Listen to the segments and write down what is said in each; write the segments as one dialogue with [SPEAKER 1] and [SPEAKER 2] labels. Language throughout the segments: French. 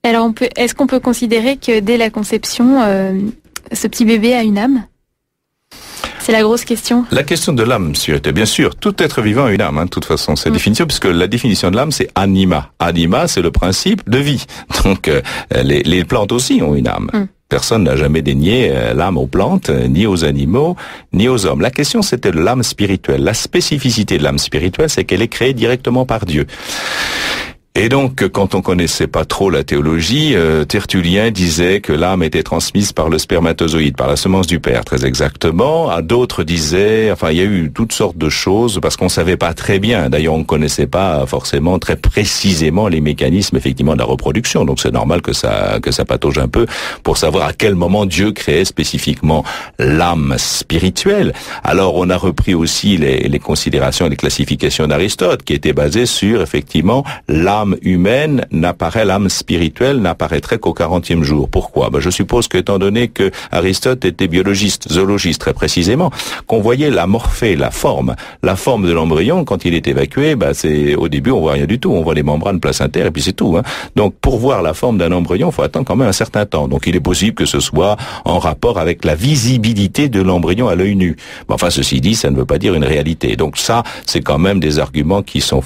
[SPEAKER 1] Alors, est-ce qu'on peut considérer que dès la conception, ce petit bébé a une âme ? C'est la grosse question. La question de l'âme spirituelle, bien sûr, tout être vivant a une âme, de toute façon, c'est définition, puisque la définition de l'âme, c'est anima. Anima, c'est le principe de vie. Donc, les plantes aussi ont une âme. Personne n'a jamais dénié l'âme aux plantes, ni aux animaux, ni aux hommes. La question, c'était de l'âme spirituelle. La spécificité de l'âme spirituelle, c'est qu'elle est créée directement par Dieu. Et donc, quand on connaissait pas trop la théologie, Tertullien disait que l'âme était transmise par le spermatozoïde, par la semence du père, très exactement. D'autres disaient, enfin, il y a eu toutes sortes de choses parce qu'on savait pas très bien. D'ailleurs, on connaissait pas forcément très précisément les mécanismes effectivement de la reproduction. Donc, c'est normal que ça patauge un peu pour savoir à quel moment Dieu créait spécifiquement l'âme spirituelle. Alors, on a repris aussi les considérations et les classifications d'Aristote qui étaient basées sur effectivement l'âme humaine l'âme spirituelle n'apparaîtrait qu'au 40e jour. Pourquoi? Je suppose qu'étant donné que Aristote était biologiste, zoologiste très précisément, qu'on voyait la morphée, la forme de l'embryon quand il est évacué, c'est au début on voit rien du tout, on voit les membranes placentaires et puis c'est tout. Donc pour voir la forme d'un embryon, il faut attendre quand même un certain temps. Donc il est possible que ce soit en rapport avec la visibilité de l'embryon à l'œil nu. Enfin ceci dit, ça ne veut pas dire une réalité. Donc ça, c'est quand même des arguments qui sont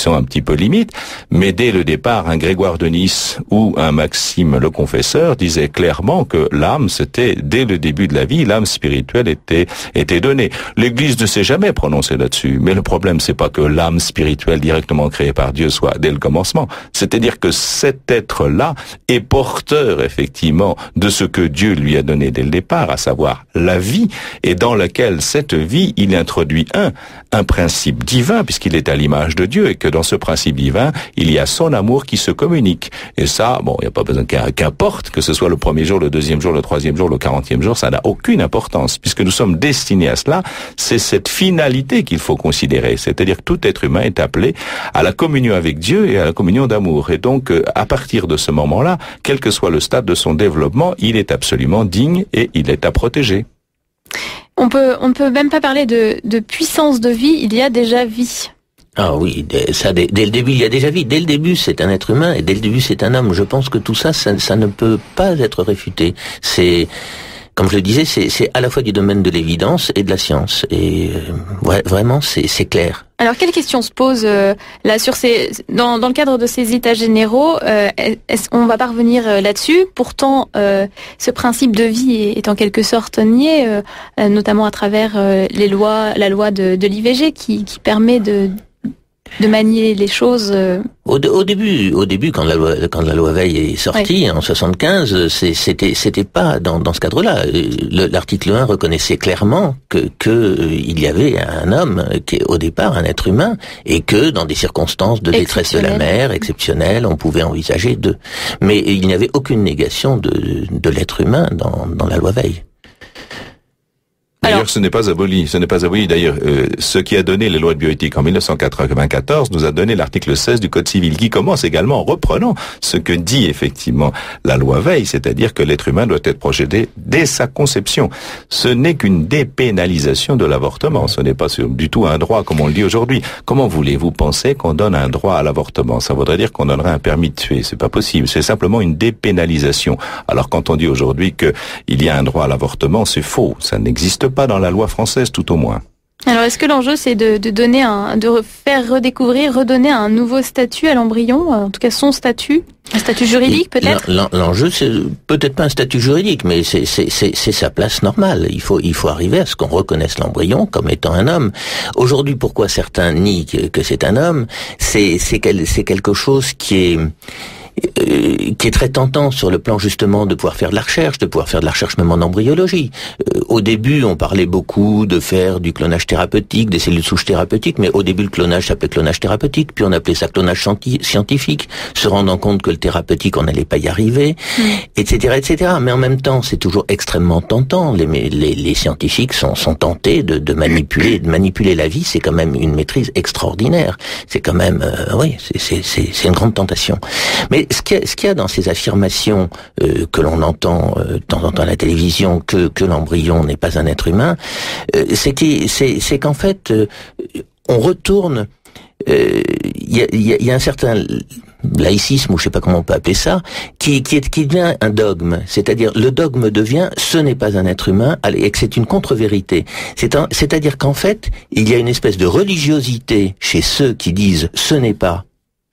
[SPEAKER 1] un petit peu limites, mais dès le départ, un Grégoire de Nice ou un Maxime le Confesseur disait clairement que l'âme, c'était, dès le début de la vie, l'âme spirituelle était donnée. L'Église ne s'est jamais prononcée là-dessus, mais le problème, c'est pas que l'âme spirituelle directement créée par Dieu soit dès le commencement. C'est-à-dire que cet être-là est porteur, effectivement, de ce que Dieu lui a donné dès le départ, à savoir la vie, et dans laquelle cette vie, il introduit un principe divin, puisqu'il est à l'image de Dieu, et que dans ce principe divin, il y a son amour qui se communique. Et ça, il n'y a pas besoin qu'importe que ce soit le premier jour, le deuxième jour, le troisième jour, le 40e jour, ça n'a aucune importance, puisque nous sommes destinés à cela. C'est cette finalité qu'il faut considérer. C'est-à-dire que tout être humain est appelé à la communion avec Dieu et à la communion d'amour. Et donc, à partir de ce moment-là, quel que soit le stade de son développement, il est absolument digne et il est à protéger. On ne peut même pas parler de puissance de vie, il y a déjà vie.
[SPEAKER 2] Ah oui, ça dès le début il y a déjà vie. Dès le début c'est un être humain et dès le début c'est un homme. Je pense que tout ça ne peut pas être réfuté. C'est, comme je le disais, c'est à la fois du domaine de l'évidence et de la science. Et vraiment c'est clair.
[SPEAKER 1] Alors quelle question se pose là sur dans le cadre de ces états généraux, est-ce qu'on va pas revenir là-dessus? Pourtant, ce principe de vie est en quelque sorte nié, notamment à travers la loi de l'IVG qui permet de manier les choses.
[SPEAKER 2] Au début, quand la loi Veil est sortie, en 75, c'était pas dans ce cadre-là. L'article 1 reconnaissait clairement que il y avait un homme qui est au départ un être humain et que dans des circonstances de détresse de la mère exceptionnelles, on pouvait envisager mais il n'y avait aucune négation de l'être humain dans la loi Veil.
[SPEAKER 3] D'ailleurs, ce n'est pas aboli. D'ailleurs, ce qui a donné les lois de bioéthique en 1994 nous a donné l'article 16 du Code civil, qui commence également en reprenant ce que dit effectivement la loi Veil, c'est-à-dire que l'être humain doit être procédé dès sa conception. Ce n'est qu'une dépénalisation de l'avortement. Ce n'est pas du tout un droit comme on le dit aujourd'hui. Comment voulez-vous penser qu'on donne un droit à l'avortement? Ça voudrait dire qu'on donnerait un permis de tuer. C'est pas possible. C'est simplement une dépénalisation. Alors quand on dit aujourd'hui que il y a un droit à l'avortement, c'est faux. Ça n'existe pas dans la loi française, tout au moins.
[SPEAKER 1] Alors, est-ce que l'enjeu, c'est de faire redonner un nouveau statut à l'embryon, en tout cas son statut, un statut juridique peut-être?
[SPEAKER 2] L'enjeu, c'est peut-être pas un statut juridique, mais c'est sa place normale. Il faut arriver à ce qu'on reconnaisse l'embryon comme étant un homme. Aujourd'hui, pourquoi certains nient que c'est un homme? C'est quelque chose qui est très tentant sur le plan justement de pouvoir faire de la recherche même en embryologie. Au début, on parlait beaucoup de faire du clonage thérapeutique, des cellules souches thérapeutiques, mais au début, le clonage s'appelait clonage thérapeutique, puis on appelait ça clonage scientifique, se rendant compte que le thérapeutique, on n'allait pas y arriver, etc., etc. Mais en même temps, c'est toujours extrêmement tentant. Les scientifiques sont tentés de manipuler la vie. C'est quand même une maîtrise extraordinaire. C'est quand même, c'est une grande tentation. Mais ce qu'il y a dans ces affirmations que l'on entend de temps en temps à la télévision, que l'embryon n'est pas un être humain, c'est qu'en fait, on retourne. Il y a un certain laïcisme, ou je sais pas comment on peut appeler ça, qui devient un dogme. C'est-à-dire, le dogme devient, ce n'est pas un être humain, et que c'est une contre-vérité. C'est-à-dire qu'en fait, il y a une espèce de religiosité chez ceux qui disent, ce n'est pas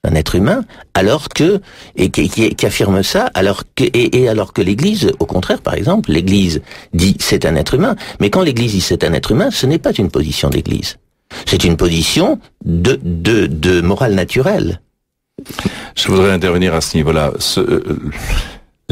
[SPEAKER 2] un être humain, alors que, et qui affirme ça, alors que l'Église, au contraire, par exemple, l'Église dit c'est un être humain, mais quand l'Église dit c'est un être humain, ce n'est pas une position d'Église. C'est une position de morale naturelle.
[SPEAKER 3] Je voudrais intervenir à ce niveau-là.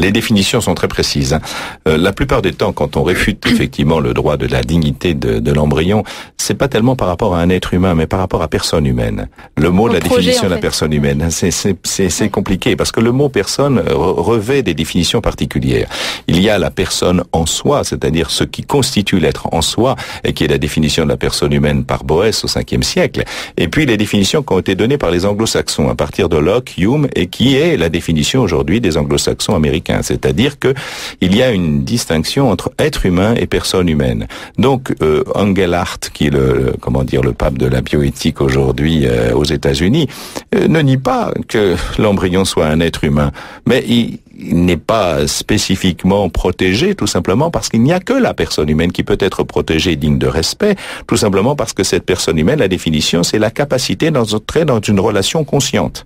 [SPEAKER 3] Les définitions sont très précises. La plupart des temps, quand on réfute effectivement le droit de la dignité de l'embryon, c'est pas tellement par rapport à un être humain, mais par rapport à personne humaine. Le mot, la définition de la personne humaine, c'est compliqué parce que le mot personne revêt des définitions particulières. Il y a la personne en soi, c'est-à-dire ce qui constitue l'être en soi, et qui est la définition de la personne humaine par Boès au 5e siècle. Et puis les définitions qui ont été données par les anglo-saxons à partir de Locke, Hume, et qui est la définition aujourd'hui des anglo-saxons américains. C'est-à-dire que il y a une distinction entre être humain et personne humaine. Donc Engelhardt, qui est le pape de la bioéthique aujourd'hui aux États-Unis, ne nie pas que l'embryon soit un être humain, mais il n'est pas spécifiquement protégé, tout simplement parce qu'il n'y a que la personne humaine qui peut être protégée, digne de respect, tout simplement parce que cette personne humaine, la définition, c'est la capacité d'entrer dans une relation consciente.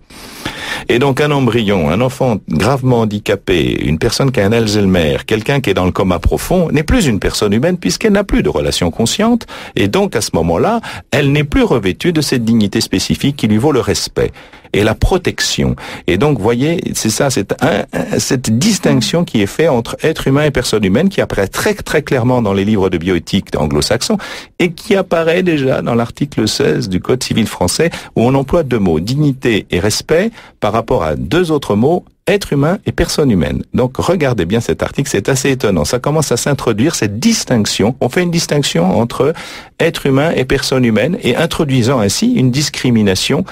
[SPEAKER 3] Et donc un embryon, un enfant gravement handicapé, une personne qui a un Alzheimer, quelqu'un qui est dans le coma profond, n'est plus une personne humaine puisqu'elle n'a plus de relation consciente, et donc à ce moment-là, elle n'est plus revêtue de cette dignité spécifique qui lui vaut le respect et la protection. Et donc, voyez, c'est ça, cette distinction qui est faite entre être humain et personne humaine, qui apparaît très très clairement dans les livres de bioéthique anglo-saxons et qui apparaît déjà dans l'article 16 du Code civil français, où on emploie deux mots, dignité et respect, par rapport à deux autres mots, être humain et personne humaine. Donc regardez bien cet article, c'est assez étonnant. Ça commence à s'introduire, cette distinction. On fait une distinction entre être humain et personne humaine, et introduisant ainsi une discrimination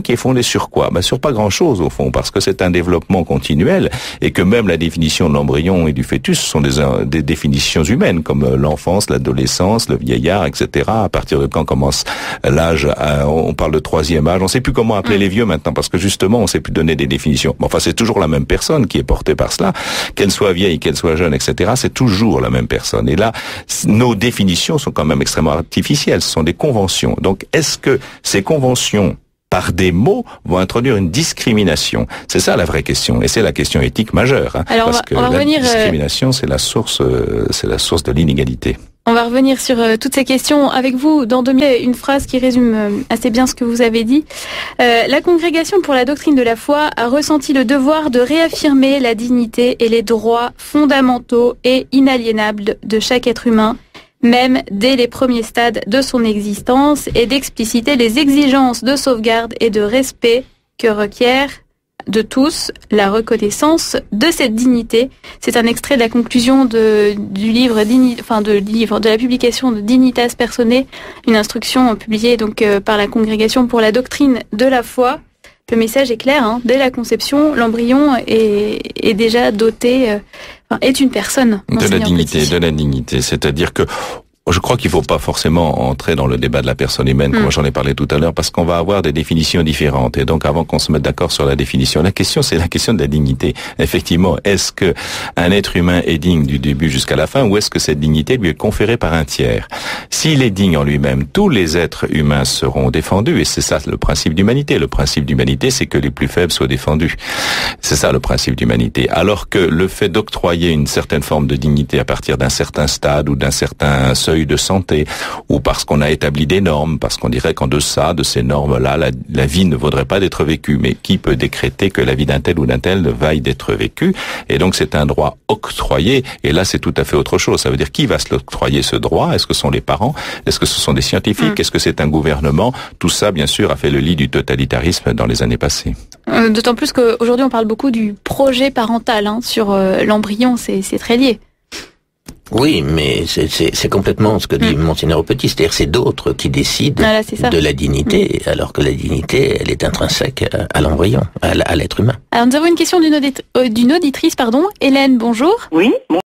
[SPEAKER 3] qui est fondée sur quoi? Sur pas grand-chose au fond, parce que c'est un développement continuel, et que même la définition de l'embryon et du fœtus sont des définitions humaines, comme l'enfance, l'adolescence, le vieillard, etc. À partir de quand commence l'âge, on parle de troisième âge, on sait plus comment appeler les vieux maintenant, parce que justement on sait plus donner des définitions. Enfin, c'est toujours la même personne qui est portée par cela, qu'elle soit vieille, qu'elle soit jeune, etc. C'est toujours la même personne. Et là, nos définitions sont quand même extrêmement artificielles. Ce sont des conventions. Donc, est-ce que ces conventions, par des mots, vont introduire une discrimination? C'est ça la vraie question. Et c'est la question éthique majeure.
[SPEAKER 1] Alors,
[SPEAKER 3] parce que la discrimination, c'est la source de l'inégalité.
[SPEAKER 1] On va revenir sur toutes ces questions avec vous dans 2 minutes. Une phrase qui résume assez bien ce que vous avez dit. La Congrégation pour la doctrine de la foi a ressenti le devoir de réaffirmer la dignité et les droits fondamentaux et inaliénables de chaque être humain, même dès les premiers stades de son existence, et d'expliciter les exigences de sauvegarde et de respect que requiert de tous la reconnaissance de cette dignité. C'est un extrait de la conclusion de la publication de Dignitas Personae, une instruction publiée donc par la Congrégation pour la doctrine de la foi. Le message est clair, dès la conception, l'embryon est déjà doté, est une personne.
[SPEAKER 3] De la dignité, c'est-à-dire que je crois qu'il ne faut pas forcément entrer dans le débat de la personne humaine, comme j'en ai parlé tout à l'heure, parce qu'on va avoir des définitions différentes. Et donc, avant qu'on se mette d'accord sur la définition, la question, c'est la question de la dignité. Effectivement, est-ce que un être humain est digne du début jusqu'à la fin, ou est-ce que cette dignité lui est conférée par un tiers? S'il est digne en lui-même, tous les êtres humains seront défendus, et c'est ça le principe d'humanité. Le principe d'humanité, c'est que les plus faibles soient défendus. C'est ça le principe d'humanité. Alors que le fait d'octroyer une certaine forme de dignité à partir d'un certain stade ou d'un certain seuil de santé, ou parce qu'on a établi des normes, parce qu'on dirait qu'en deçà de ces normes-là, la vie ne vaudrait pas d'être vécue. Mais qui peut décréter que la vie d'un tel ou d'un tel vaille d'être vécue? Et donc c'est un droit octroyé, et là c'est tout à fait autre chose. Ça veut dire qui va se l'octroyer, ce droit? Est-ce que ce sont les parents? Est-ce que ce sont des scientifiques? Est-ce que c'est un gouvernement? Tout ça, bien sûr, a fait le lit du totalitarisme dans les années passées.
[SPEAKER 1] D'autant plus qu'aujourd'hui on parle beaucoup du projet parental sur l'embryon, c'est très lié.
[SPEAKER 2] Oui, mais c'est complètement ce que dit Monseigneur Petit, c'est-à-dire c'est d'autres qui décident de la dignité, alors que la dignité, elle est intrinsèque à l'embryon, à l'être humain.
[SPEAKER 1] Alors nous avons une question d'une auditrice, Hélène, bonjour.
[SPEAKER 4] Oui,